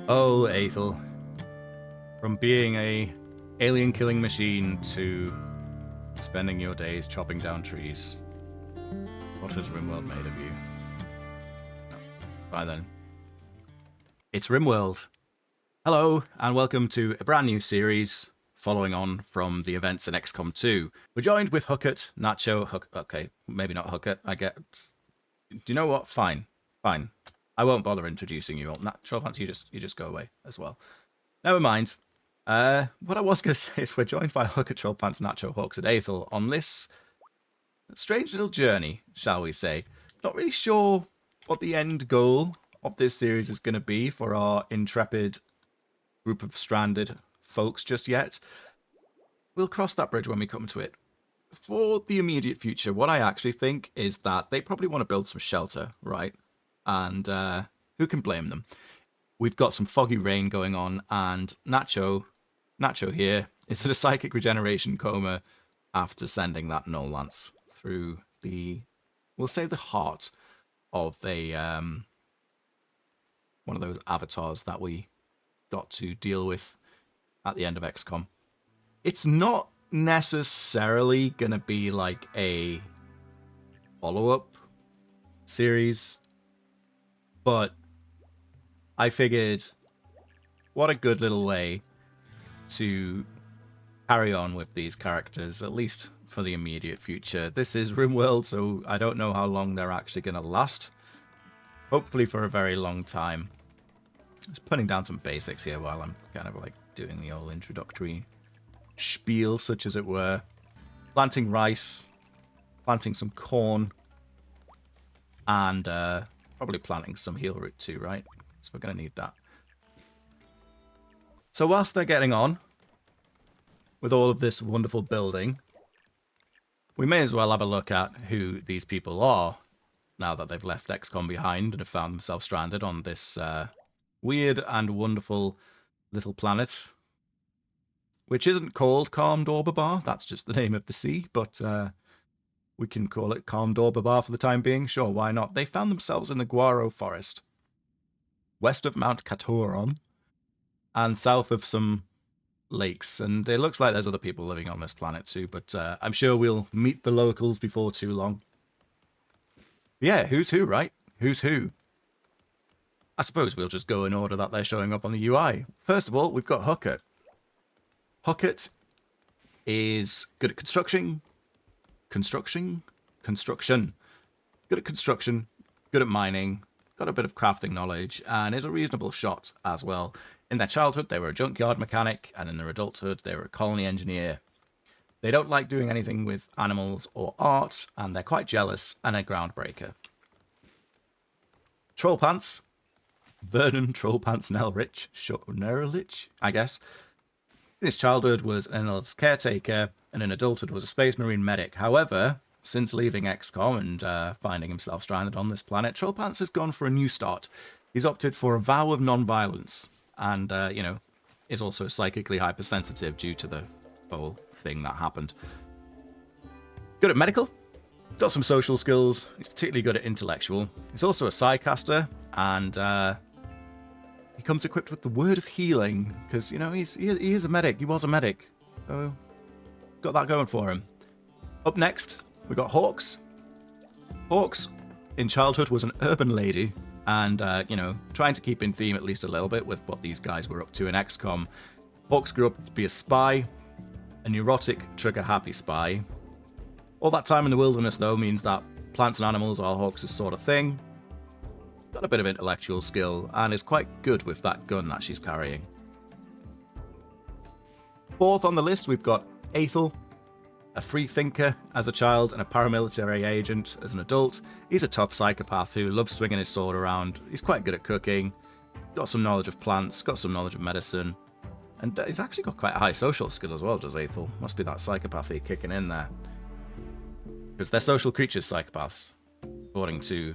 Oh, Aethel. From being a alien-killing machine to spending your days chopping down trees. What has Rimworld made of you? Bye then. It's Rimworld. Hello, and welcome to a brand new series following on from the events in XCOM 2. We're joined with Huckett, Nacho, okay, maybe not Huckett, I get... Do you know what? Fine. I won't bother introducing you all. Trollpants, you just go away as well. Never mind. What I was going to say is we're joined by Huckett, Trollpants, Nacho, Hawks, and Aethel on this strange little journey, shall we say. Not really sure what the end goal of this series is going to be for our intrepid group of stranded folks just yet. We'll cross that bridge when we come to it. For the immediate future, what I actually think is that they probably want to build some shelter, right? And who can blame them? We've got some foggy rain going on, and Nacho here is in a psychic regeneration coma after sending that null lance through the, we'll say, the heart of a one of those avatars that we got to deal with at the end of XCOM. It's not necessarily gonna be like a follow-up series, but I figured what a good little way to carry on with these characters, at least for the immediate future. This is Rimworld, so I don't know how long they're actually going to last. Hopefully for a very long time. Just putting down some basics here while I'm kind of like doing the old introductory spiel, such as it were. Planting rice, planting some corn, and probably planting some heel root too, right? So we're going to need that. So whilst they're getting on with all of this wonderful building, we may as well have a look at who these people are now that they've left XCOM behind and have found themselves stranded on this weird and wonderful little planet, which isn't called Calm Dorbabar. That's just the name of the sea, but we can call it Calm Dorbabar for the time being. Sure, why not? They found themselves in the Guaro Forest, west of Mount Katoron, and south of some lakes. And it looks like there's other people living on this planet too, but I'm sure we'll meet the locals before too long. Yeah, who's who, right? Who's who? I suppose we'll just go in order that they're showing up on the UI. First of all, we've got Huckett. Huckett is good at construction. Good at construction, good at mining, got a bit of crafting knowledge, and is a reasonable shot as well. In their childhood, they were a junkyard mechanic, and in their adulthood, they were a colony engineer. They don't like doing anything with animals or art, and they're quite jealous and a groundbreaker. Trollpants. Vernon Trollpants Nerlich, I guess. In his childhood was an eldest caretaker, and in adulthood was a space marine medic. However, since leaving XCOM and finding himself stranded on this planet, Trollpants has gone for a new start. He's opted for a vow of non-violence, and, you know, is also psychically hypersensitive due to the whole thing that happened. Good at medical, got some social skills, he's particularly good at intellectual. He's also a psycaster, and he comes equipped with the word of healing, because, you know, he is a medic, he was a medic, so got that going for him. Up next, we got Hawks. Hawks, in childhood, was an urban lady, and, you know, trying to keep in theme at least a little bit with what these guys were up to in XCOM. Hawks grew up to be a spy, a neurotic, trigger-happy spy. All that time in the wilderness, though, means that plants and animals are Hawks' sort of thing. Got a bit of intellectual skill, and is quite good with that gun that she's carrying. Fourth on the list, we've got Aethel. A free thinker as a child and a paramilitary agent as an adult. He's a tough psychopath who loves swinging his sword around. He's quite good at cooking, got some knowledge of plants, got some knowledge of medicine, and he's actually got quite a high social skill as well, does Aethel. Must be that psychopathy kicking in there. Because they're social creatures, psychopaths, according to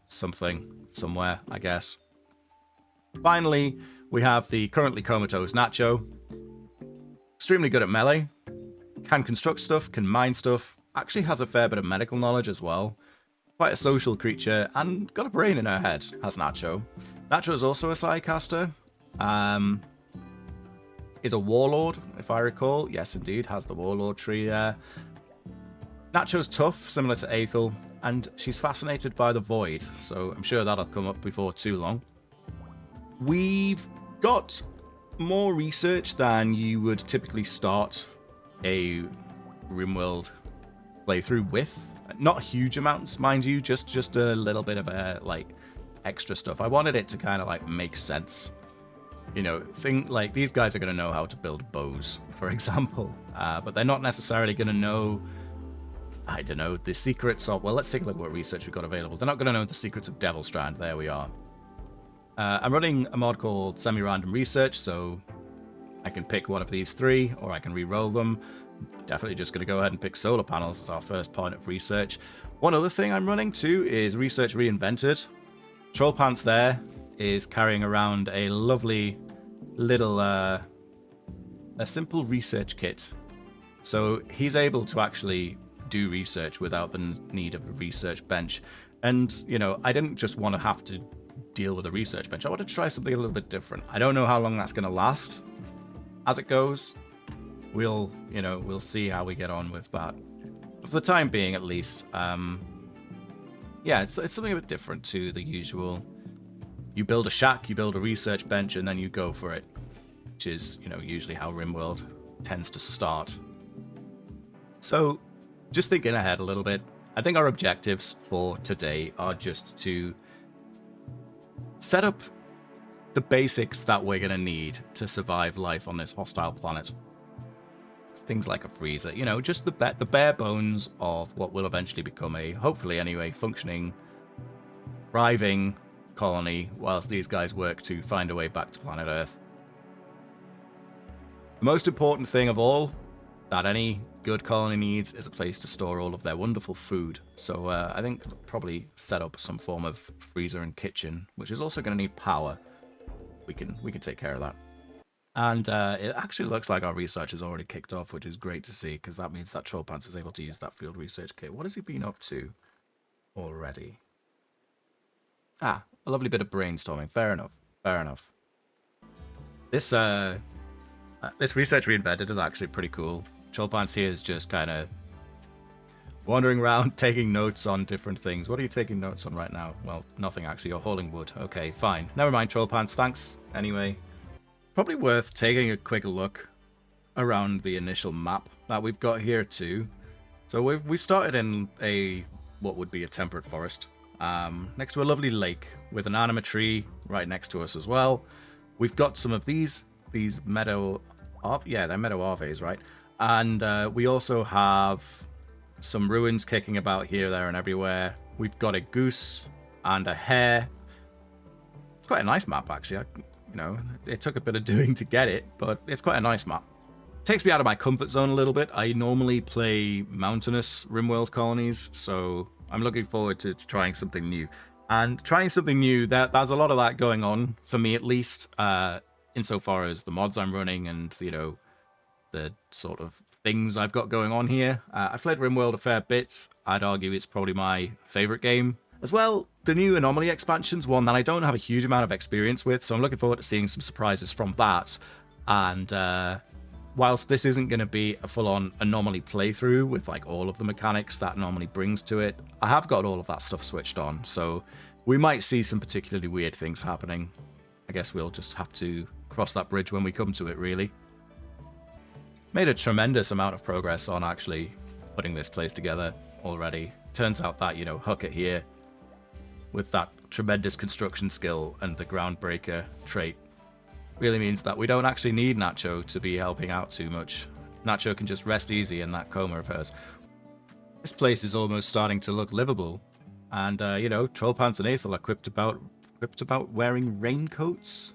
something, somewhere, I guess. Finally, we have the currently comatose Nacho. Extremely good at melee. Can construct stuff, can mine stuff, actually has a fair bit of medical knowledge as well. Quite a social creature, and got a brain in her head, has Nacho. Nacho is also a Psycaster. Is a Warlord, if I recall. Yes, indeed, has the Warlord tree there. Nacho's tough, similar to Aethel, and she's fascinated by the Void, so I'm sure that'll come up before too long. We've got more research than you would typically start a Rimworld playthrough with. Not huge amounts, mind you, just a little bit of like extra stuff. I wanted it to kind of like make sense. You know, like these guys are going to know how to build bows, for example, but they're not necessarily going to know, I don't know, the secrets of, well, let's take a look at what research we've got available. They're not going to know the secrets of Devil Strand. There we are. I'm running a mod called Semi-Random Research, so I can pick one of these three, or I can re-roll them. Definitely just going to go ahead and pick solar panels as our first point of research. One other thing I'm running too is Research Reinvented. Troll Pants there is carrying around a lovely little, a simple research kit. So he's able to actually do research without the need of a research bench. And, you know, I didn't just want to have to deal with a research bench. I wanted to try something a little bit different. I don't know how long that's going to last as it goes. We'll see how we get on with that. But for the time being, at least, yeah, it's something a bit different to the usual. You build a shack, you build a research bench, and then you go for it, which is, you know, usually how Rimworld tends to start. So, just thinking ahead a little bit, I think our objectives for today are just to set up the basics that we're going to need to survive life on this hostile planet. Things like a freezer, you know, just the bare bones of what will eventually become a, hopefully anyway, functioning, thriving colony whilst these guys work to find a way back to planet Earth. The most important thing of all that any good colony needs is a place to store all of their wonderful food. So I think probably set up some form of freezer and kitchen, which is also going to need power. We can take care of that. And it actually looks like our research has already kicked off, which is great to see, because that means that Troll Pants is able to use that field research kit. What has he been up to already? Ah, a lovely bit of brainstorming. Fair enough. Fair enough. This research reinvented is actually pretty cool. Troll Pants here is just kind of wandering around, taking notes on different things. What are you taking notes on right now? Well, nothing actually. You're hauling wood. Okay, fine. Never mind, Troll Pants. Thanks. Anyway. Probably worth taking a quick look around the initial map that we've got here too. So we've started in what would be a temperate forest, next to a lovely lake with an anima tree right next to us as well. We've got some of these meadow, yeah, they're meadow arves, right? And we also have some ruins kicking about here, there, and everywhere. We've got a goose and a hare. It's quite a nice map, actually. You know, it took a bit of doing to get it, but it's quite a nice map. Takes me out of my comfort zone a little bit. I normally play mountainous Rimworld colonies, so I'm looking forward to trying something new. And trying something new, there's a lot of that going on, for me at least, insofar as the mods I'm running and, you know, the sort of things I've got going on here. I've played Rimworld a fair bit. I'd argue it's probably my favorite game. As well, the new Anomaly expansion's one that I don't have a huge amount of experience with, so I'm looking forward to seeing some surprises from that. And whilst this isn't going to be a full-on Anomaly playthrough with like all of the mechanics that Anomaly brings to it, I have got all of that stuff switched on, so we might see some particularly weird things happening. I guess we'll just have to cross that bridge when we come to it, really. Made a tremendous amount of progress on actually putting this place together already. Turns out that, you know, Huckett here, with that tremendous construction skill and the groundbreaker trait, really means that we don't actually need Nacho to be helping out too much. Nacho can just rest easy in that coma of hers. This place is almost starting to look livable, and you know, Troll Pants and Aethel are quipped about wearing raincoats.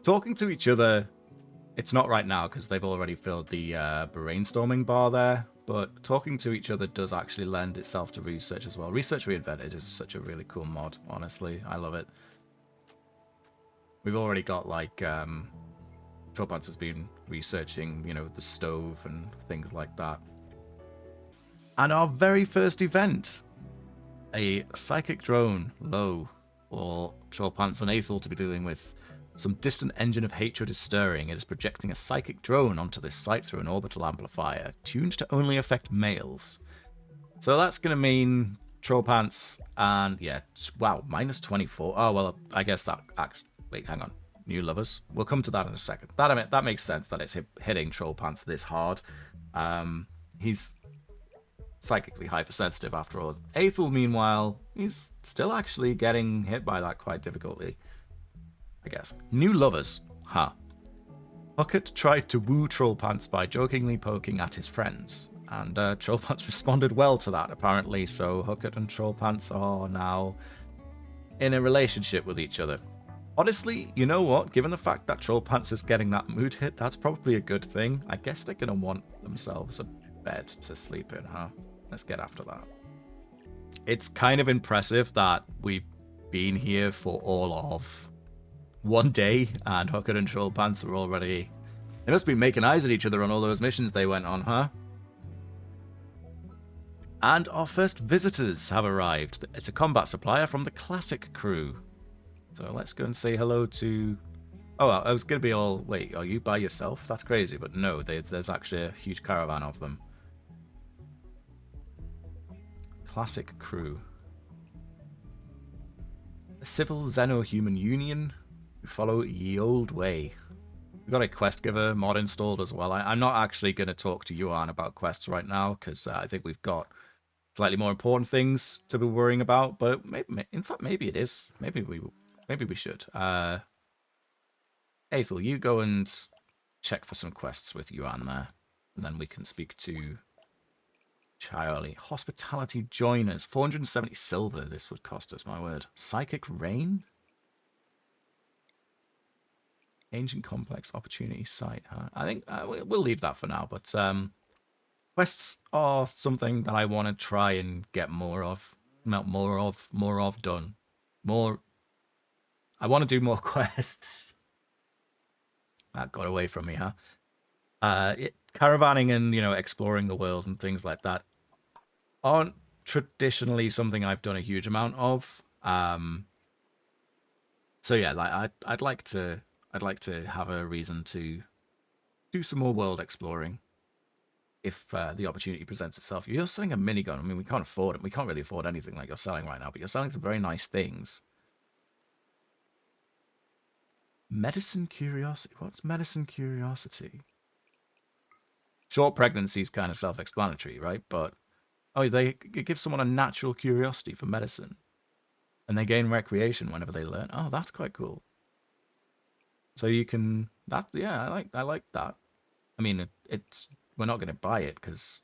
Talking to each other, it's not right now because they've already filled the brainstorming bar there. But talking to each other does actually lend itself to research as well. Research Reinvented is such a really cool mod, honestly. I love it. We've already got, like, Troll Pants has been researching, you know, the stove and things like that. And our very first event, a psychic drone, low, or Troll Pants and Aethel to be dealing with. Some distant engine of hatred is stirring. It is projecting a psychic drone onto this site through an orbital amplifier, tuned to only affect males. So that's going to mean Troll Pants and, yeah, wow, minus 24. Oh, well, I guess that... Wait, hang on. New lovers? We'll come to that in a second. That makes sense that it's hitting Troll Pants this hard. He's psychically hypersensitive after all. Aethel, meanwhile, he's still actually getting hit by that quite difficultly, I guess. New lovers. Huh. Huckett tried to woo Troll Pants by jokingly poking at his friends, and Troll Pants responded well to that, apparently, so Huckett and Troll Pants are now in a relationship with each other. Honestly, you know what? Given the fact that Troll Pants is getting that mood hit, that's probably a good thing. I guess they're going to want themselves a bed to sleep in, huh? Let's get after that. It's kind of impressive that we've been here for all of one day, and Huckett and Troll Pants are already... They must be making eyes at each other on all those missions they went on, huh? And our first visitors have arrived. It's a combat supplier from the Classic crew. So let's go and say hello to... Oh, I was going to be all... Wait, are you by yourself? That's crazy, but no, there's actually a huge caravan of them. Classic crew. A civil Xeno-human union who follow ye old way. We've got a quest giver mod installed as well. I'm not actually going to talk to Yuan about quests right now, because I think we've got slightly more important things to be worrying about, but maybe, in fact, maybe it is. Maybe we should. Aethel, you go and check for some quests with Yuan there, and then we can speak to Charlie. Hospitality joiners. 470 silver this would cost us, my word. Psychic rain? Ancient complex opportunity site, huh? I think we'll leave that for now, but quests are something that I want to try and get more of. Not more of done. More... I want to do more quests. That got away from me, huh? Caravanning and, you know, exploring the world and things like that aren't traditionally something I've done a huge amount of. So yeah, like I'd like to have a reason to do some more world exploring if the opportunity presents itself. You're selling a minigun. I mean, we can't afford it. We can't really afford anything like you're selling right now, but you're selling some very nice things. Medicine curiosity. What's medicine curiosity? Short pregnancy is kind of self-explanatory, right? But it gives someone a natural curiosity for medicine, and they gain recreation whenever they learn. Oh, that's quite cool. So you can... That, yeah, I like that. I mean, it's... We're not going to buy it, because...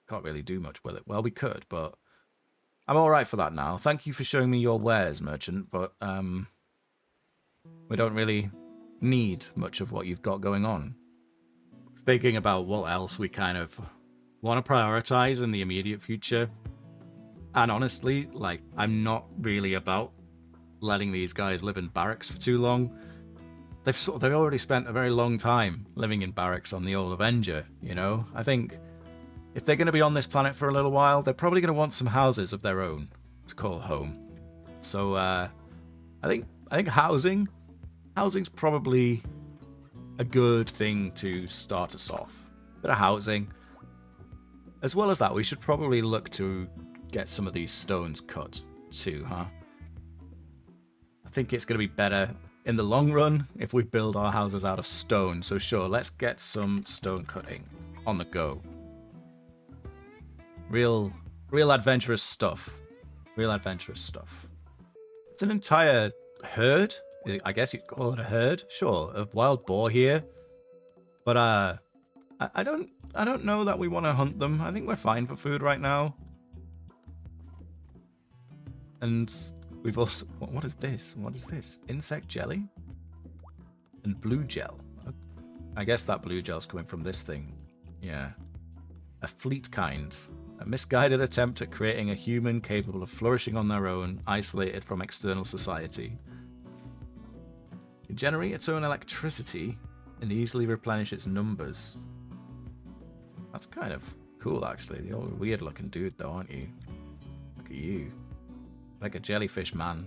Can't really do much with it. Well, we could, but... I'm alright for that now. Thank you for showing me your wares, merchant, but, we don't really need much of what you've got going on. Thinking about what else we kind of want to prioritize in the immediate future. And honestly, like, I'm not really about letting these guys live in barracks for too long. They've already spent a very long time living in barracks on the old Avenger, you know? I think if they're going to be on this planet for a little while, they're probably going to want some houses of their own to call home. So I think housing's probably a good thing to start us off. Bit of housing. As well as that, we should probably look to get some of these stones cut too, huh? I think it's going to be better in the long run if we build our houses out of stone. So sure, let's get some stone cutting on the go. Real adventurous stuff. Real adventurous stuff. It's an entire herd. I guess you'd call it a herd, sure, of wild boar here. But I don't know that we want to hunt them. I think we're fine for food right now. And we've also... What is this? What is this? Insect jelly? And blue gel. I guess that blue gel's coming from this thing. Yeah. A fleet kind. A misguided attempt at creating a human capable of flourishing on their own, isolated from external society. It can generate its own electricity and easily replenish its numbers. That's kind of cool, actually. You're a weird looking dude, though, aren't you? Look at you. Like a jellyfish man.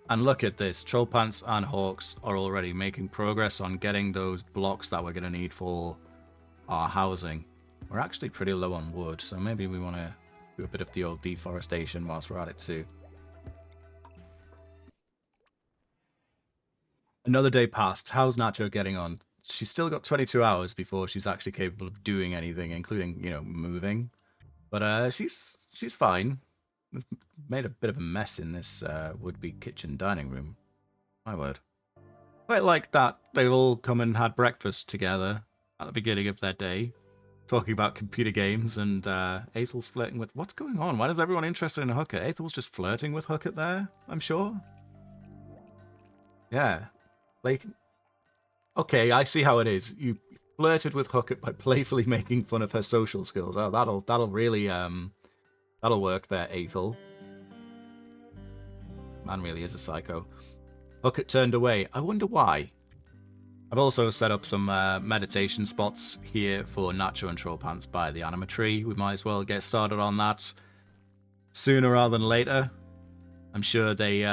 And look at this. Trollpants and Hawks are already making progress on getting those blocks that we're going to need for our housing. We're actually pretty low on wood, so maybe we want to do a bit of the old deforestation whilst we're at it too. Another day passed. How's Nacho getting on? She's still got 22 hours before she's actually capable of doing anything, including, you know, moving. But she's fine. We've made a bit of a mess in this would-be kitchen dining room. My word. Quite like that they've all come and had breakfast together at the beginning of their day, talking about computer games, and Ethel's flirting with... What's going on? Why is everyone interested in Hooker? Ethel's just flirting with Hooker there, I'm sure. Yeah. Like, okay, I see how it is. You flirted with Hooker by playfully making fun of her social skills. Oh, that'll really that'll work there, Ethel. Man really is a psycho. Hooker turned away. I wonder why. I've also set up some meditation spots here for Nacho and Trollpants by the anima tree. We might as well get started on that sooner rather than later. I'm sure they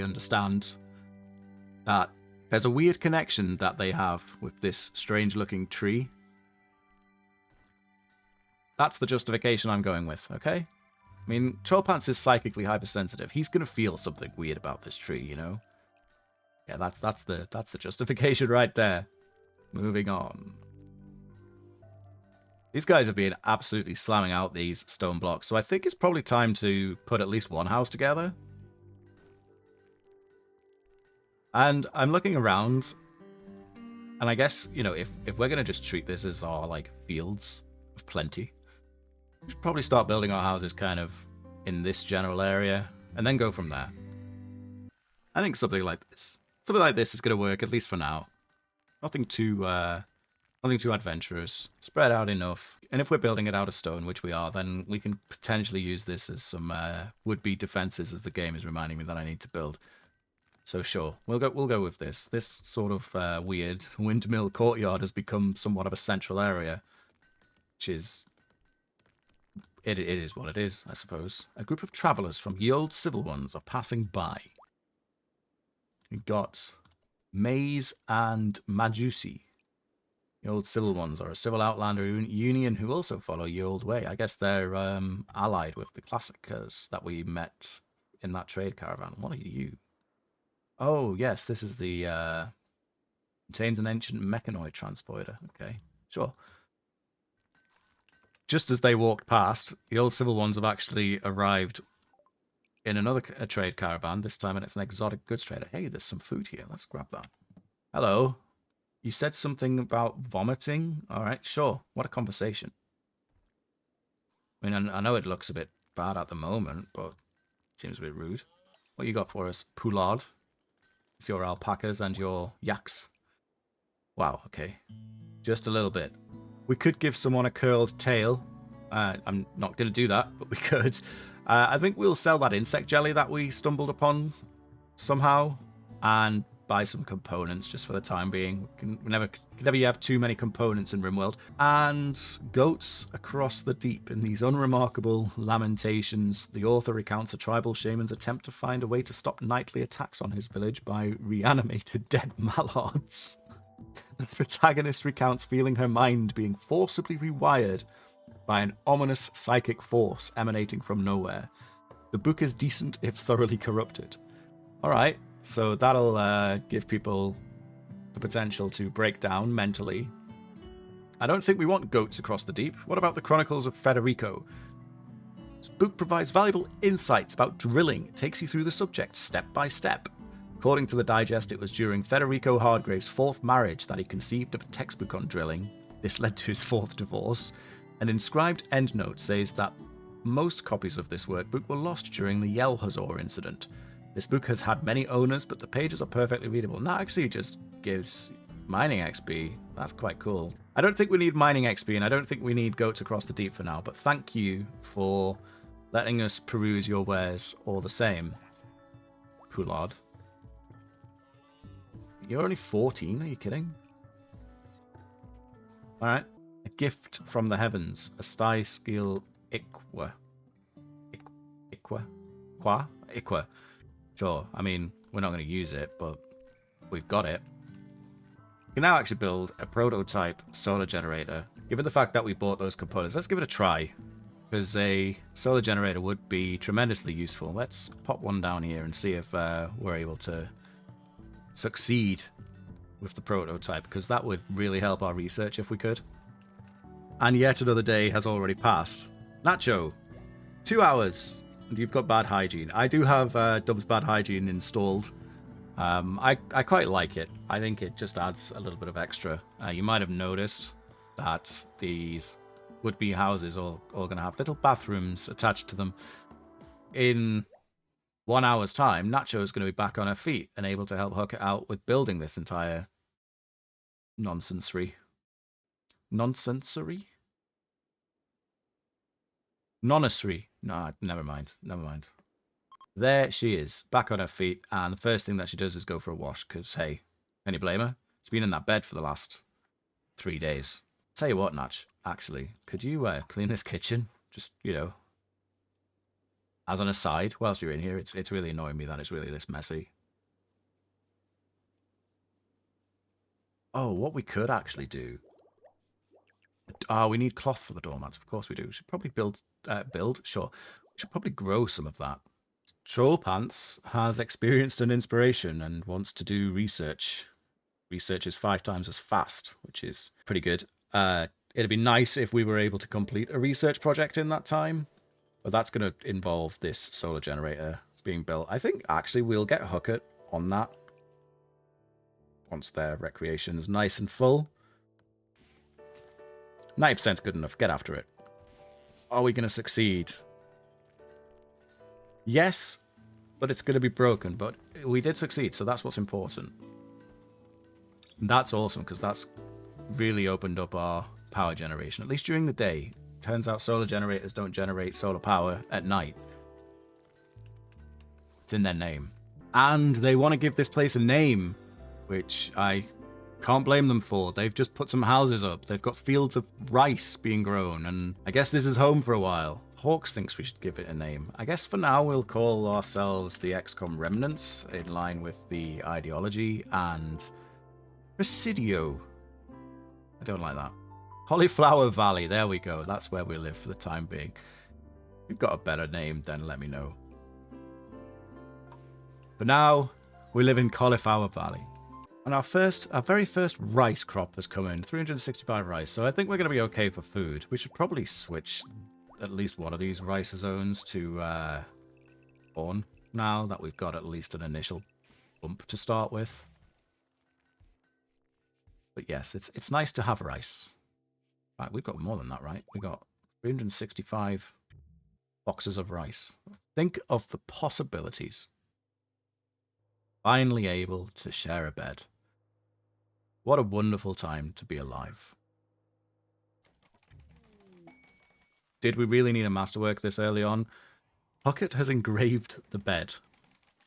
understand that there's a weird connection that they have with this strange-looking tree. That's the justification I'm going with, okay? I mean, Trollpants is psychically hypersensitive. He's gonna feel something weird about this tree, you know? Yeah, that's the justification right there. Moving on. These guys have been absolutely slamming out these stone blocks, so I think it's probably time to put at least one house together. And I'm looking around, and I guess, you know, if we're going to just treat this as our, like, fields of plenty, we should probably start building our houses kind of in this general area, and then go from there. I think something like this is going to work, at least for now. Nothing too adventurous. Spread out enough. And if we're building it out of stone, which we are, then we can potentially use this as some would-be defenses, as the game is reminding me that I need to build. So sure, we'll go with this. This sort of weird windmill courtyard has become somewhat of a central area, which is... It is what it is, I suppose. A group of travellers from ye old civil ones are passing by. We've got Maze and Majusi. The old civil ones are a civil outlander union who also follow ye old way. I guess they're allied with the classicers that we met in that trade caravan. What are you? Oh, yes, this is the... contains an ancient mechanoid transporter. Okay, sure. Just as they walked past, the old civil ones have actually arrived in another trade caravan, this time, and it's an exotic goods trader. Hey, there's some food here. Let's grab that. Hello. You said something about vomiting? All right, sure. What a conversation. I mean, I know it looks a bit bad at the moment, but it seems a bit rude. What you got for us? Poulard? With your alpacas and your yaks? Wow, okay. Just a little bit. We could give someone a curled tail. I'm not going to do that, but we could. I think we'll sell that insect jelly that we stumbled upon somehow and buy some components just for the time being. We can never have too many components in Rimworld. And goats across the deep. In these unremarkable lamentations, the author recounts a tribal shaman's attempt to find a way to stop nightly attacks on his village by reanimated dead mallards. The protagonist recounts feeling her mind being forcibly rewired by an ominous psychic force emanating from nowhere. The book is decent if thoroughly corrupted. Alright, so that'll give people the potential to break down mentally. I don't think we want goats across the deep. What about the Chronicles of Federico? This book provides valuable insights about drilling. It takes you through the subject step by step. According to the digest, it was during Federico Hardgrave's fourth marriage that he conceived of a textbook on drilling. This led to his fourth divorce. An inscribed endnote says that most copies of this workbook were lost during the Yelhazor incident. This book has had many owners, but the pages are perfectly readable. And that actually just gives mining XP. That's quite cool. I don't think we need mining XP, and I don't think we need goats across the deep for now, but thank you for letting us peruse your wares all the same. Poulard. You're only 14, are you kidding? Alright. A gift from the heavens. A sty skill Iqua. Iqua. Sure, I mean, we're not going to use it, but we've got it. We can now actually build a prototype solar generator. Given the fact that we bought those components, let's give it a try. Because a solar generator would be tremendously useful. Let's pop one down here and see if we're able to succeed with the prototype, because that would really help our research if we could. And yet another day has already passed. Nacho, 2 hours, and you've got bad hygiene. I do have Dub's bad hygiene installed. I quite like it. I think it just adds a little bit of extra. You might have noticed that these would-be houses all going to have little bathrooms attached to them. In 1 hour's time, Nacho is going to be back on her feet and able to help hook it out with building this entire nonsensory. Nonsensory? Nonessory. No, never mind. Never mind. There she is, back on her feet, and the first thing that she does is go for a wash, because, hey, can you blame her? She's been in that bed for the last 3 days. Tell you what, Natch, actually, could you clean this kitchen? Just, you know, as an aside, whilst you're in here, it's really annoying me that it's really this messy. Oh, what we could actually do... we need cloth for the doormats, of course we do. We should probably build, sure. We should probably grow some of that. Troll Pants has experienced an inspiration and wants to do research. Research is 5 times as fast, which is pretty good. It'd be nice if we were able to complete a research project in that time, but that's going to involve this solar generator being built. I think actually we'll get Hookit on that once their recreation's nice and full. 90% good enough. Get after it. Are we going to succeed? Yes, but it's going to be broken. But we did succeed, so that's what's important. And that's awesome, because that's really opened up our power generation, at least during the day. Turns out solar generators don't generate solar power at night. It's in their name. And they want to give this place a name, which I can't blame them for. They've just put some houses up. They've got fields of rice being grown, and I guess this is home for a while. Hawks thinks we should give it a name. I guess for now we'll call ourselves the XCOM Remnants, in line with the ideology, and Presidio. I don't like that. Cauliflower Valley, there we go. That's where we live for the time being. If you've got a better name, then let me know. But now, we live in Cauliflower Valley. And our very first rice crop has come in, 365 rice, so I think we're going to be okay for food. We should probably switch at least one of these rice zones to corn, now that we've got at least an initial bump to start with. But yes, it's nice to have rice. Right, we've got more than that, right? We've got 365 boxes of rice. Think of the possibilities. Finally able to share a bed. What a wonderful time to be alive. Did we really need a masterwork this early on? Hookit has engraved the bed.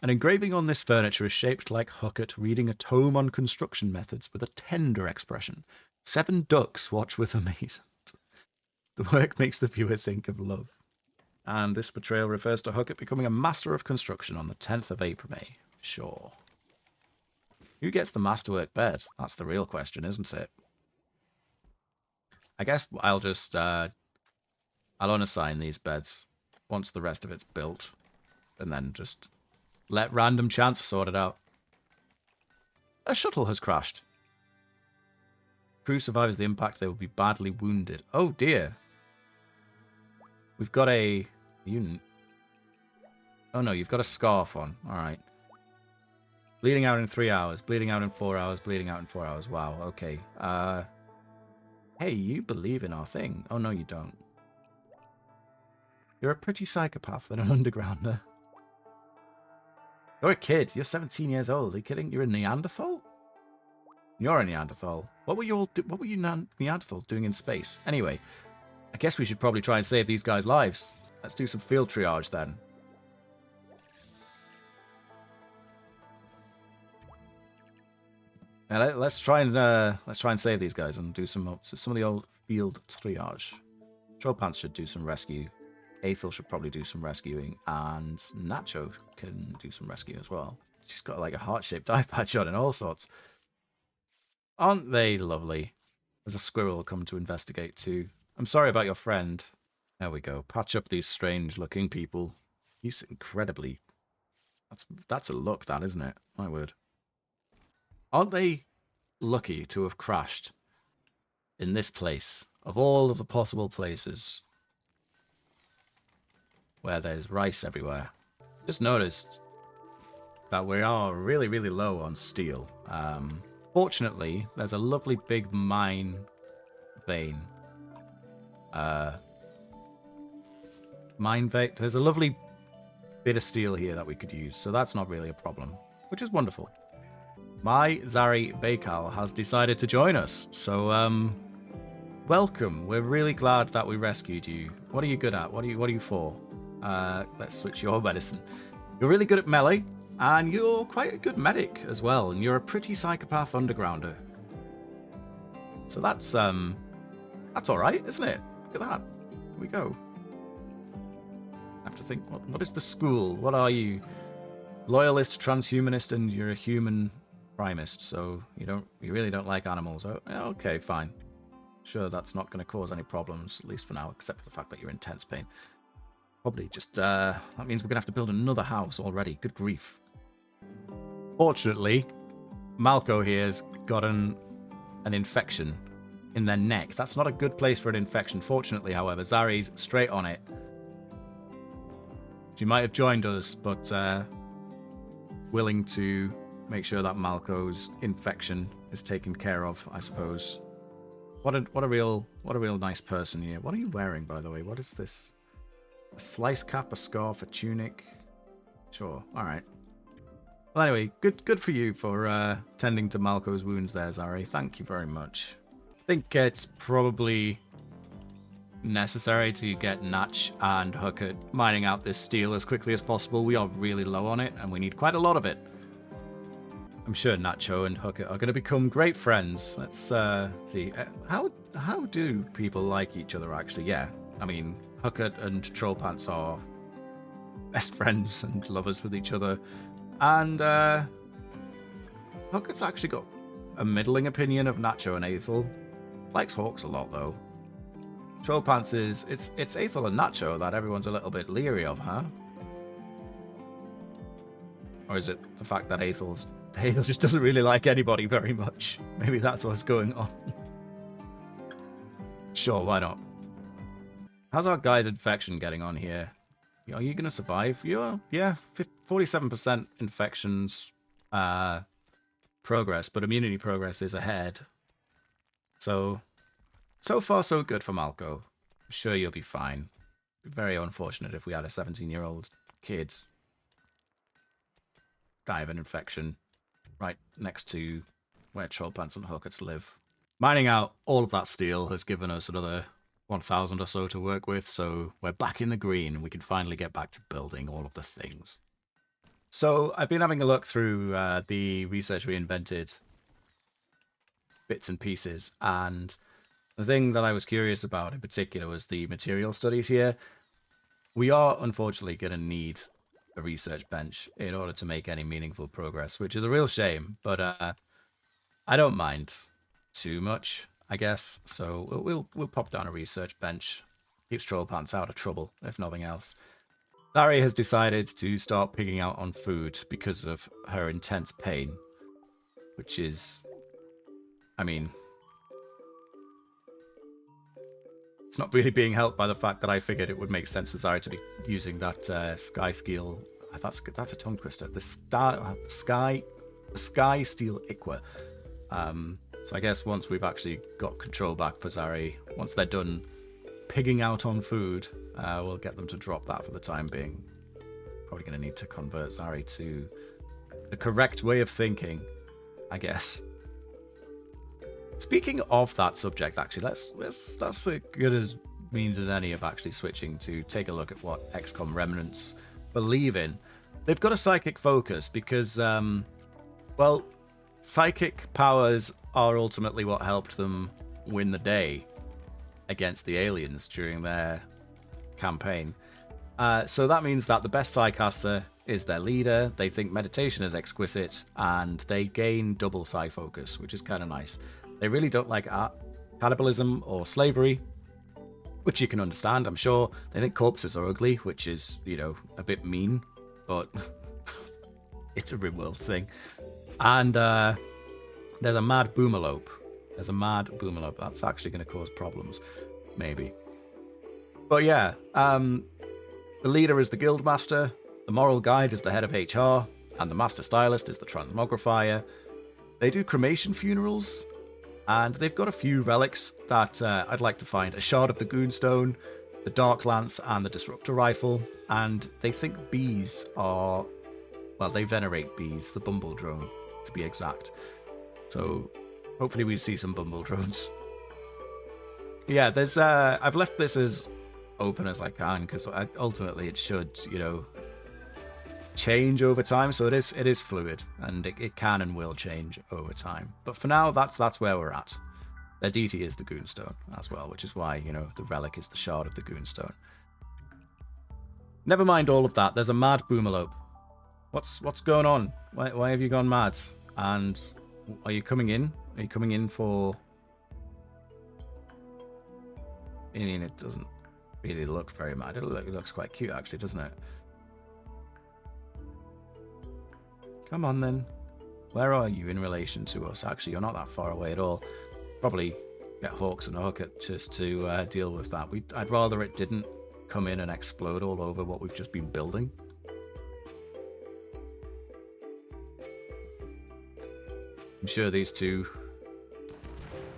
An engraving on this furniture is shaped like Hookit reading a tome on construction methods with a tender expression. 7 ducks watch with amazement. The work makes the viewer think of love. And this portrayal refers to Hookit becoming a master of construction on the 10th of April, May. Sure. Who gets the masterwork bed? That's the real question, isn't it? I guess I'll just, I'll unassign these beds once the rest of it's built. And then just let random chance sort it out. A shuttle has crashed. Crew survives the impact, they will be badly wounded. Oh dear. We've got a unit. Oh no, you've got a scarf on. Alright. Bleeding out in 3 hours, bleeding out in 4 hours, bleeding out in 4 hours. Wow, okay. Hey, you believe in our thing. Oh no, you don't. You're a pretty psychopath and an undergrounder. You're a kid. You're 17 years old. Are you kidding? You're a Neanderthal? You're a Neanderthal. What were you Neanderthals doing in space? Anyway, I guess we should probably try and save these guys' lives. Let's do some field triage then. Now let's try and save these guys and do some of the old field triage. Troll Pants should do some rescue Aethel should probably do some rescuing, and Nacho can do some rescue as well. She's got like a heart-shaped eye patch on and all sorts. Aren't they lovely? There's a squirrel come to investigate too. I'm sorry about your friend. There we go. Patch up these strange-looking people. He's incredibly... That's a look, that, isn't it? My word. Aren't they lucky to have crashed in this place, of all of the possible places where there's rice everywhere? Just noticed that we are really, really low on steel. Fortunately, there's a lovely big mine vein. There's a lovely bit of steel here that we could use, so that's not really a problem, which is wonderful. My Zari Baykal has decided to join us, so welcome. We're really glad that we rescued you. What are you good at? What are you for? Let's switch your medicine. You're really good at melee, and you're quite a good medic as well, and you're a pretty psychopath undergrounder. So that's all right, isn't it? Look at that. Here we go. I have to think, what is the school? What are you? Loyalist, transhumanist, and you're a human primist, so you really don't like animals. Oh, okay, fine. Sure, that's not going to cause any problems, at least for now, except for the fact that you're in intense pain. Probably just, that means we're going to have to build another house already. Good grief. Fortunately, Malco here has gotten an infection in their neck. That's not a good place for an infection. Fortunately, however, Zari's straight on it. She might have joined us, but willing to make sure that Malco's infection is taken care of, I suppose. What a real nice person here. What are you wearing, by the way? What is this? A slice cap, a scarf, a tunic. Sure. All right. Well, anyway, good for you for tending to Malco's wounds there, Zari. Thank you very much. I think it's probably necessary to get Natch and Hooker mining out this steel as quickly as possible. We are really low on it, and we need quite a lot of it. I'm sure Nacho and Hooker are going to become great friends. Let's see. How do people like each other, actually? Yeah, I mean, Hooker and Trollpants are best friends and lovers with each other. And Hooker's actually got a middling opinion of Nacho and Aethel. Likes Hawks a lot, though. Trollpants is... It's Aethel and Nacho that everyone's a little bit leery of, huh? Or is it the fact that Aethel just doesn't really like anybody very much? Maybe that's what's going on. Sure, why not? How's our guy's infection getting on here? Are you going to survive? Yeah, 47% infections progress, but immunity progress is ahead. So far so good for Malco. I'm sure you'll be fine. Very unfortunate if we had a 17-year-old kid die of an infection right next to where Trollpants and Hookers live. Mining out all of that steel has given us another 1,000 or so to work with, so we're back in the green and we can finally get back to building all of the things. So I've been having a look through the Research Reinvented bits and pieces, and the thing that I was curious about in particular was the material studies here. We are unfortunately going to need a research bench in order to make any meaningful progress, which is a real shame, but I don't mind too much, I guess. So we'll pop down a research bench. Keeps Trollpants out of trouble, if nothing else. Larry has decided to start picking out on food because of her intense pain, which is, I mean, it's not really being helped by the fact that I figured it would make sense for Zari to be using that sky steel. That's a tongue twister. The sky steel Iqua. So I guess once we've actually got control back for Zari, once they're done pigging out on food, we'll get them to drop that for the time being. Probably going to need to convert Zari to the correct way of thinking, I guess. Speaking of that subject, actually, that's as good as means as any of actually switching to take a look at what XCOM Remnants believe in. They've got a psychic focus because, well, psychic powers are ultimately what helped them win the day against the aliens during their campaign. So that means that the best Psycaster is their leader. They think meditation is exquisite, and they gain double Psy focus, which is kind of nice. They really don't like cannibalism or slavery, which you can understand, I'm sure. They think corpses are ugly, which is, you know, a bit mean, but it's a Rimworld thing. And there's a mad boomalope. There's a mad boomalope. That's actually going to cause problems, maybe. But yeah, the leader is the guild master, the moral guide is the head of HR, and the master stylist is the transmogrifier. They do cremation funerals, and they've got a few relics that I'd like to find. A shard of the Goonstone, the Dark Lance, and the Disruptor Rifle. And they think bees are... well, they venerate bees, the Bumble Drone, to be exact. So hopefully we see some Bumble Drones. Yeah, there's... I've left this as open as I can, because ultimately it should, you know, change over time. So it is fluid, and it can and will change over time. But for now, that's where we're at. Their deity is the Goonstone as well, which is why, you know, the relic is the shard of the Goonstone. Never mind all of that. There's a mad boomalope. What's going on? Why have you gone mad? And are you coming in? Are you coming in for... I mean, it doesn't really look very mad. It looks quite cute, actually, doesn't it? Come on, then. Where are you in relation to us? Actually, you're not that far away at all. Probably get Hawks and a Hook just to deal with that. I'd rather it didn't come in and explode all over what we've just been building. I'm sure these two...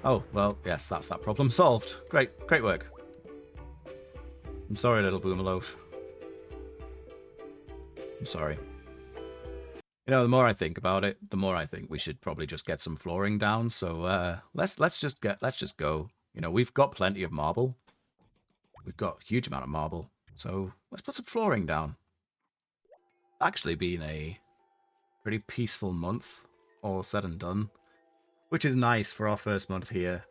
oh, well, yes, that's that problem solved. Great work. I'm sorry, little Boomaloaf. I'm sorry. You know, the more I think about it, the more I think we should probably just get some flooring down. So let's just go. You know, we've got plenty of marble. We've got a huge amount of marble. So let's put some flooring down. Actually been a pretty peaceful month, all said and done, which is nice for our first month here.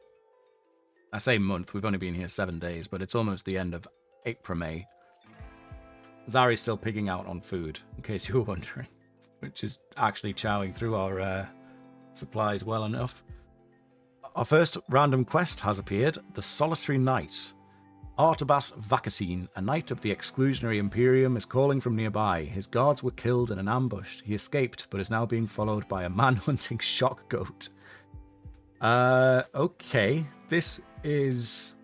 I say month, we've only been here 7 days, but it's almost the end of April, May. Zari's still pigging out on food, in case you were wondering, which is actually chowing through our supplies well enough. Our first random quest has appeared, the Solitary Knight. Artabas Vakasine, a knight of the exclusionary Imperium, is calling from nearby. His guards were killed in an ambush. He escaped, but is now being followed by a man-hunting shock goat. Okay. This is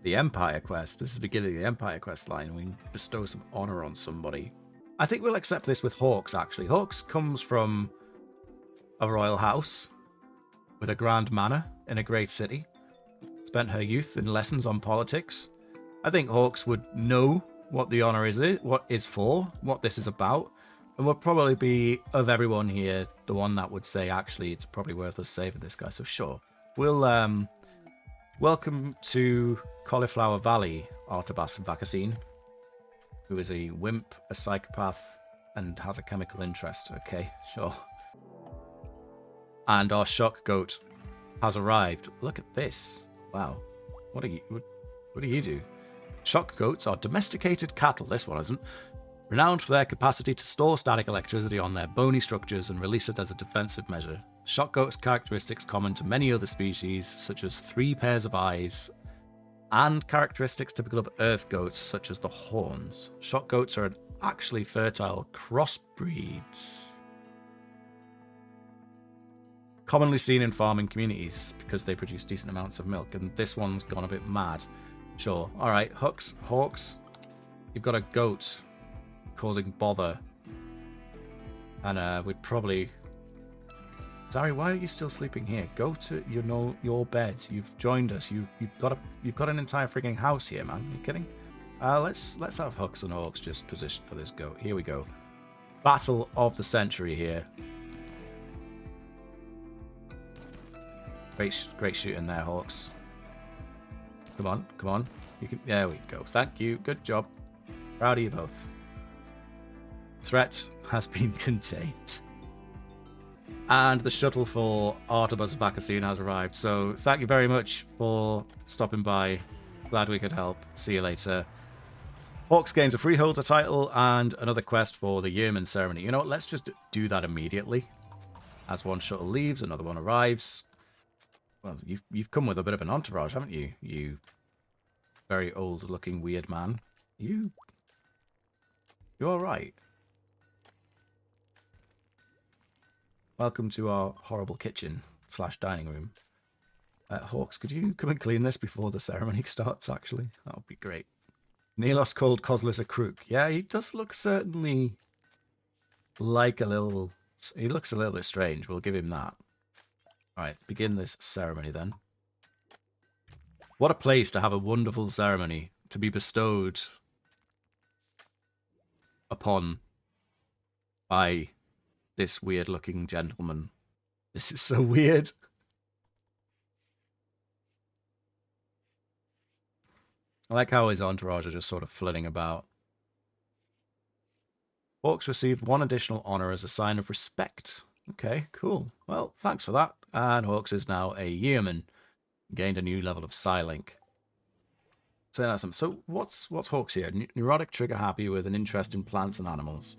the Empire quest. This is the beginning of the Empire quest line. We bestow some honor on somebody. I think we'll accept this with Hawks, actually. Hawks comes from a royal house with a grand manor in a great city. Spent her youth in lessons on politics. I think Hawks would know what the honor is, what is for, what this is about, and would probably be, of everyone here, the one that would say, actually, it's probably worth us saving this guy. So sure. We'll, welcome to Cauliflower Valley, Artabas Vakasine, who is a wimp, a psychopath, and has a chemical interest. Okay, sure. And our shock goat has arrived. Look at this. Wow. What do you do? Shock goats are domesticated cattle, this one isn't, renowned for their capacity to store static electricity on their bony structures and release it as a defensive measure. Shock goats' characteristics common to many other species, such as 3 pairs of eyes, and characteristics typical of earth goats, such as the horns. Shock goats are an actually fertile crossbreed, commonly seen in farming communities because they produce decent amounts of milk, and this one's gone a bit mad. Sure. Alright, Hawks, you've got a goat causing bother. And we'd probably... Zari, why are you still sleeping here? Go to your bed. You've joined us. You've got an entire freaking house here, man. Are you kidding? Let's have Hooks and Hawks just positioned for this goat. Here we go. Battle of the century here. Great shooting there, Hawks. Come on. You can. There we go. Thank you. Good job. Proud of you both. Threat has been contained. And the shuttle for Artabas Vakasine has arrived. So thank you very much for stopping by. Glad we could help. See you later. Hawks gains a freeholder title and another quest for the Yeoman ceremony. You know what? Let's just do that immediately. As one shuttle leaves, another one arrives. Well, you've come with a bit of an entourage, haven't you? You very old-looking weird man. You all right? Welcome to our horrible kitchen / dining room. Hawks, could you come and clean this before the ceremony starts, actually? That would be great. Nelos called Kozlis a crook. Yeah, he does look certainly like a little... He looks a little bit strange. We'll give him that. Alright, begin this ceremony then. What a place to have a wonderful ceremony to be bestowed upon by this weird-looking gentleman. This is so weird. I like how his entourage are just sort of flitting about. Hawks received one additional honor as a sign of respect. Okay, cool. Well, thanks for that. And Hawks is now a yeoman. Gained a new level of Psi-Link. So that's something. So what's Hawks here? Neurotic, trigger happy with an interest in plants and animals.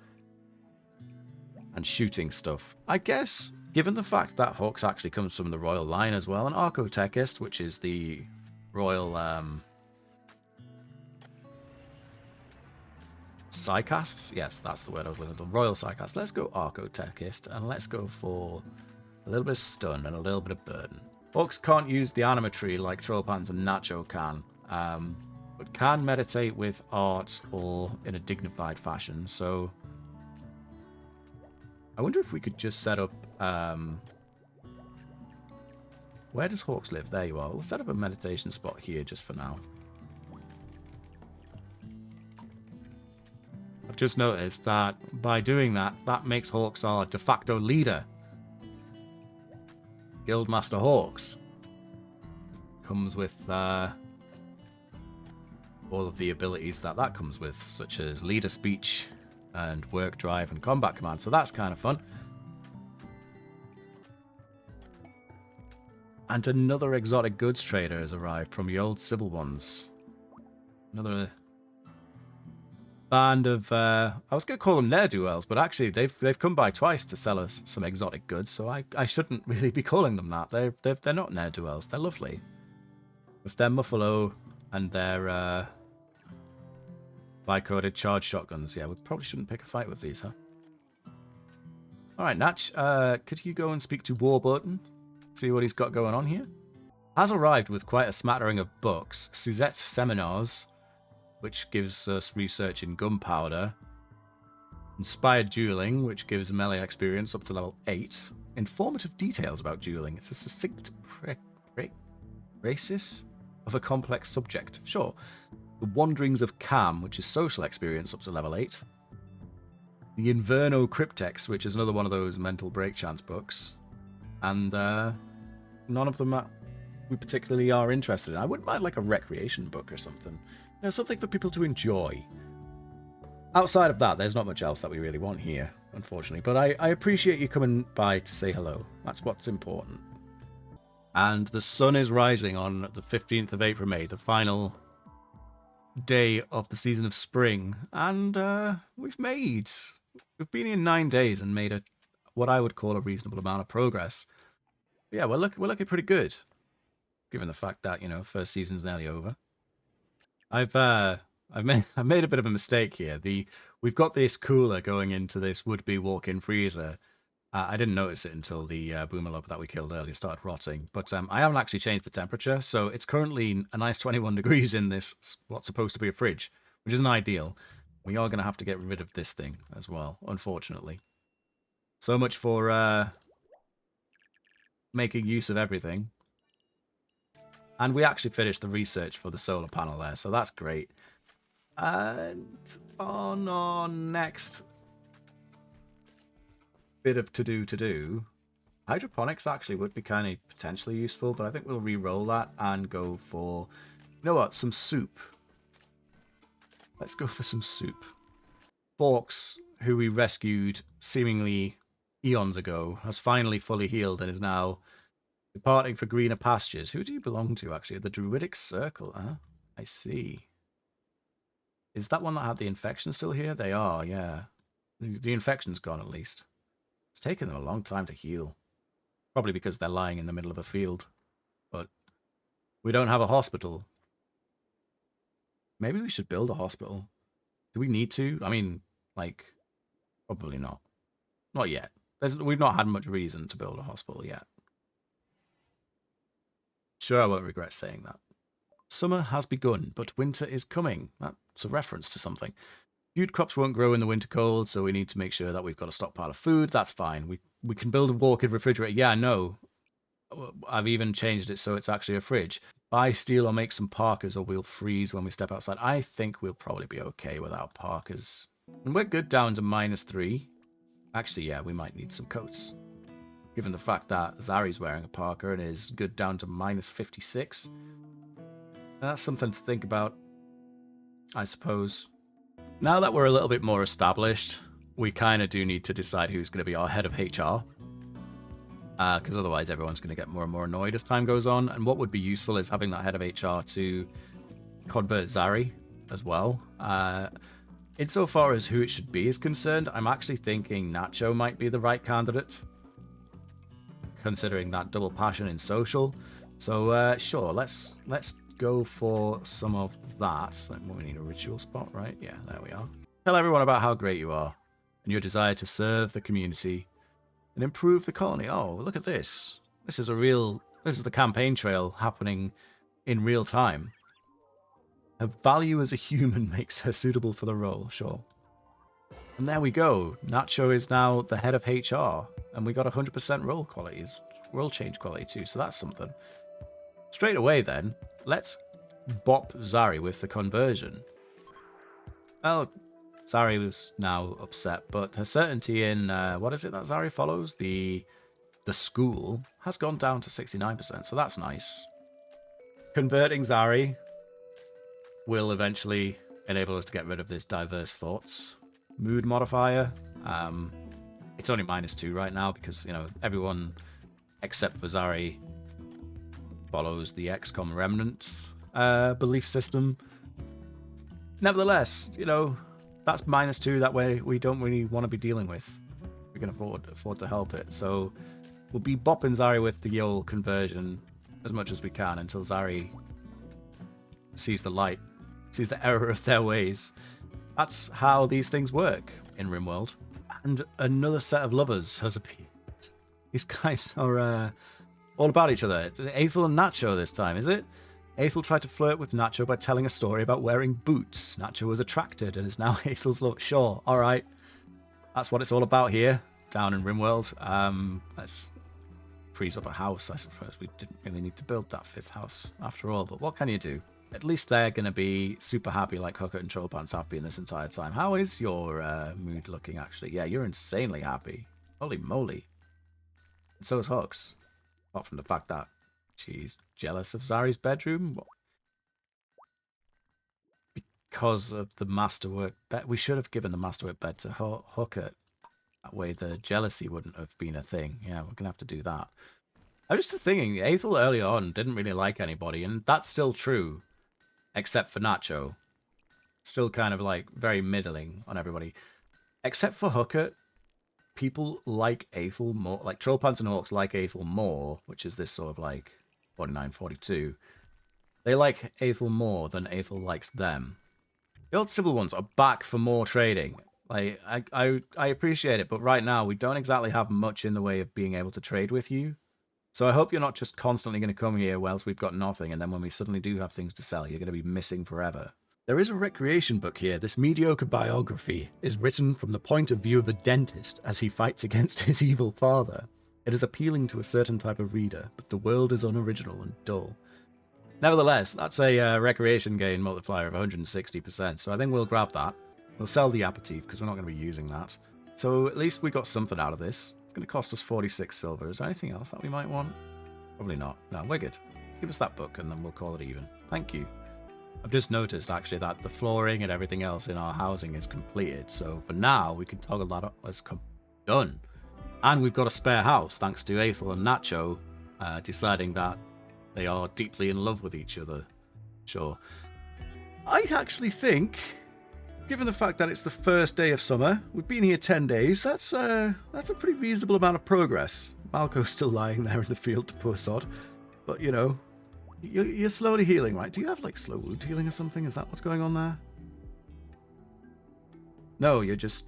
And shooting stuff. I guess, given the fact that Hawks actually comes from the royal line as well, an Archotechist, which is the royal Psycasts? Yes, that's the word I was looking for. The royal Psycast. Let's go Archotechist, and let's go for a little bit of stun and a little bit of burden. Hawks can't use the animatry like Trollpants and Nacho can, but can meditate with art or in a dignified fashion, so... I wonder if we could just set up... Where does Hawks live? There you are. We'll set up a meditation spot here just for now. I've just noticed that by doing that, that makes Hawks our de facto leader. Guildmaster Hawks. Comes with all of the abilities that comes with, such as leader speech and work drive and combat command. So that's kind of fun. And another exotic goods trader has arrived from the old civil ones. Another band of, I was going to call them ne'er-do-wells, but actually they've come by twice to sell us some exotic goods, so I shouldn't really be calling them that. They're not ne'er-do-wells, they're lovely. With their muffalo and their bi-coded charge shotguns. Yeah, we probably shouldn't pick a fight with these, huh? Alright, Natch, could you go and speak to Warburton? See what he's got going on here? Has arrived with quite a smattering of books. Suzette's Seminars, which gives us research in gunpowder. Inspired Dueling, which gives melee experience up to level 8. Informative details about dueling. It's a succinct praxis of a complex subject. Sure. The Wanderings of Cam, which is social experience up to level 8. The Inverno Cryptex, which is another one of those mental break chance books. And none of them we particularly are interested in. I wouldn't mind like a recreation book or something. You know, something for people to enjoy. Outside of that, there's not much else that we really want here, unfortunately. But I appreciate you coming by to say hello. That's what's important. And the sun is rising on the 15th of April, May, the final day of the season of spring. And we've been in 9 days and made what I would call a reasonable amount of progress. But yeah, we're looking pretty good, given the fact that, you know, first season's nearly over. I've made a bit of a mistake here. We've got this cooler going into this would-be walk-in freezer. I didn't notice it until the boomerlope that we killed earlier started rotting. But I haven't actually changed the temperature, so it's currently a nice 21 degrees in this, what's supposed to be a fridge, which isn't ideal. We are going to have to get rid of this thing as well, unfortunately. So much for making use of everything. And we actually finished the research for the solar panel there, so that's great. And on our next bit of to-do, hydroponics actually would be kind of potentially useful, but I think we'll re-roll that and go for, you know what, some soup. Let's go for some soup. Forks, who we rescued seemingly eons ago, has finally fully healed and is now departing for greener pastures. Who do you belong to, actually? The Druidic Circle, huh? I see. Is that one that had the infection still here? They are, yeah. The infection's gone at least. It's taken them a long time to heal. Probably because they're lying in the middle of a field. But we don't have a hospital. Maybe we should build a hospital. Do we need to? I mean, like, probably not. Not yet. We've not had much reason to build a hospital yet. Sure, I won't regret saying that. Summer has begun, but winter is coming. That's a reference to something. Food crops won't grow in the winter cold, so we need to make sure that we've got a stockpile of food. That's fine. We can build a walk-in refrigerator. Yeah, I know. I've even changed it so it's actually a fridge. Buy steel or make some parkas or we'll freeze when we step outside. I think we'll probably be okay without parkas. And we're good down to -3. Actually, yeah, we might need some coats. Given the fact that Zari's wearing a parka and is good down to -56. That's something to think about, I suppose. Now that we're a little bit more established, we kind of do need to decide who's going to be our head of HR. Because otherwise everyone's going to get more and more annoyed as time goes on. And what would be useful is having that head of HR to convert Zari as well. Insofar as who it should be is concerned, I'm actually thinking Nacho might be the right candidate, considering that double passion in social. So sure, let's go for some of that. We need a ritual spot, right? Yeah, there we are. Tell everyone about how great you are and your desire to serve the community and improve the colony. Oh, look at this. This is the campaign trail happening in real time. Her value as a human makes her suitable for the role, sure. And there we go. Nacho is now the head of HR, and we got 100% role change quality too, so that's something. Straight away then, let's bop Zari with the conversion. Well, Zari was now upset, but her certainty in, what is it that Zari follows? The school has gone down to 69%, so that's nice. Converting Zari will eventually enable us to get rid of this diverse thoughts mood modifier. It's only -2 right now because, you know, everyone except for Zari follows the XCOM Remnants belief system. Nevertheless, you know, that's -2. That way we don't really want to be dealing with. We can afford to help it. So we'll be bopping Zari with the old conversion as much as we can until Zari sees the light, sees the error of their ways. That's how these things work in Rimworld. And another set of lovers has appeared. These guys are all about each other. It's Aethel and Nacho this time, is it? Aethel tried to flirt with Nacho by telling a story about wearing boots. Nacho was attracted and is now Aethel's love. Sure, all right. That's what it's all about here, down in Rimworld. Let's freeze up a house, I suppose. We didn't really need to build that 5th house after all, but what can you do? At least they're going to be super happy like Hooker and Trollpants have been this entire time. How is your mood looking, actually? Yeah, you're insanely happy. Holy moly. And so is Hooks. Apart from the fact that she's jealous of Zari's bedroom. Because of the masterwork bed. We should have given the masterwork bed to Hooker. That way the jealousy wouldn't have been a thing. Yeah, we're going to have to do that. I was just thinking, Aethel early on didn't really like anybody, and that's still true. Except for Nacho. Still kind of like very middling on everybody. Except for Hooker, people like Aethel more. Like Trollpants and Hawks like Aethel more, which is this sort of like 49, 42. They like Aethel more than Aethel likes them. The old civil ones are back for more trading. Like I appreciate it, but right now we don't exactly have much in the way of being able to trade with you. So I hope you're not just constantly going to come here whilst we've got nothing, and then when we suddenly do have things to sell, you're going to be missing forever. There is a recreation book here. This mediocre biography is written from the point of view of a dentist as he fights against his evil father. It is appealing to a certain type of reader, but the world is unoriginal and dull. Nevertheless, that's a recreation gain multiplier of 160%, so I think we'll grab that. We'll sell the aperitif because we're not going to be using that. So at least we got something out of this. It's going to cost us 46 silver. Is there anything else that we might want? Probably not. No, we're good. Give us that book and then we'll call it even. Thank you. I've just noticed actually that the flooring and everything else in our housing is completed. So for now, we can toggle that up as done. And we've got a spare house thanks to Aethel and Nacho deciding that they are deeply in love with each other. Sure. I actually think given the fact that it's the first day of summer, we've been here 10 days, that's a pretty reasonable amount of progress. Malco's still lying there in the field, to poor sod. But, you know, you're slowly healing, right? Do you have, like, slow wound healing or something? Is that what's going on there? No, you're just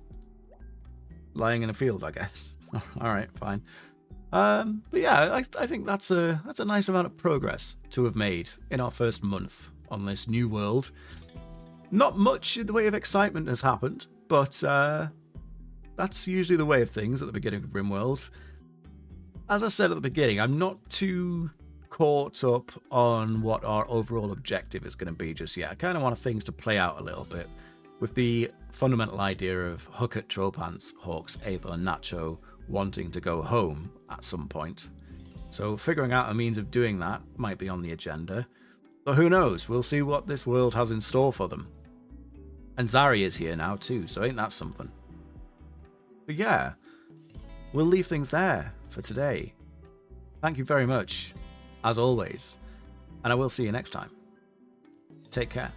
lying in a field, I guess. Alright, fine. But yeah, I think that's a nice amount of progress to have made in our first month on this new world. Not much in the way of excitement has happened, but that's usually the way of things at the beginning of Rimworld. As I said at the beginning, I'm not too caught up on what our overall objective is going to be just yet. I kind of want things to play out a little bit, with the fundamental idea of Hookett, Trollpants, Hawks, Aethel and Nacho wanting to go home at some point. So figuring out a means of doing that might be on the agenda. But who knows, we'll see what this world has in store for them. And Zari is here now too, so ain't that something? But yeah, we'll leave things there for today. Thank you very much, as always, and I will see you next time. Take care.